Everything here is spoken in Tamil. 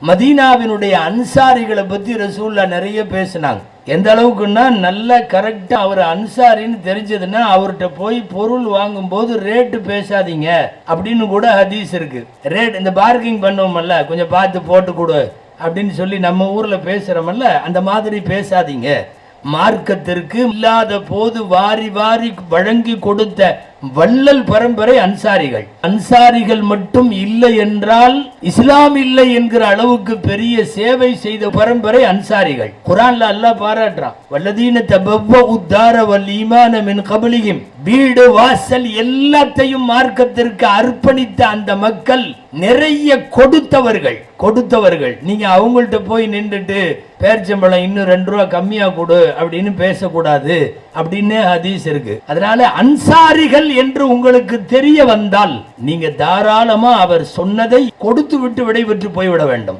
மதீனாவினுடைய அன்சாரிகளை பத்தி ரசூல்லா நிறைய பேசினாங்க. எந்த அளவுக்குன்னா நல்ல கரெக்டா அவர் அன்சாரின்னு தெரிஞ்சதுன்னா அவர்கிட்ட போய் பொருள் வாங்கும் போது ரேட்டு பேசாதீங்க அப்படின்னு கூட ஹதீஸ் இருக்கு. ரேட் இந்த பார்கிங் பண்ணுவோம்ல, கொஞ்சம் பார்த்து போட்டு கொடு அப்படின்னு சொல்லி நம்ம ஊர்ல பேசுறோம்ல, அந்த மாதிரி பேசாதீங்க. மார்க்கத்திற்கு இல்லாத போது வாரி வாரி வழங்கி கொடுத்த வள்ளல் பரம்பரை அன்சாரிகள். அன்சாரிகள் மட்டும் இல்லை என்றால் இஸ்லாம் இல்லை என்கிற அளவுக்கு பெரிய சேவை செய்த பரம்பரை அன்சாரிகள். குர்ஆன்ல அல்லாஹ் பாராட்டுறான், வல்லதீன தபவ்வஉ த்தார வல் ஈமான மின் கப்லிஹிம். வீடு வாசல் எல்லாத்தையும் மார்க்கத்திற்கு அர்ப்பணித்த அந்த மக்கள் நிறைய கொடுத்தவர்கள். நீங்க அவங்கள்ட்ட போய் நின்றுட்டு பேர்ச்சம்பளம் இன்னும் 2 ரூபா கம்மியா கொடு அப்படின்னு பேசக்கூடாது அப்படின்னு ஹதீஸ் இருக்கு. அதனால அன்சாரிகள் என்று உங்களுக்கு தெரிய வந்தால் நீங்க தாராளமா அவர் சொன்னதை கொடுத்து விட்டு விடைபெற்று போய்விட வேண்டும்.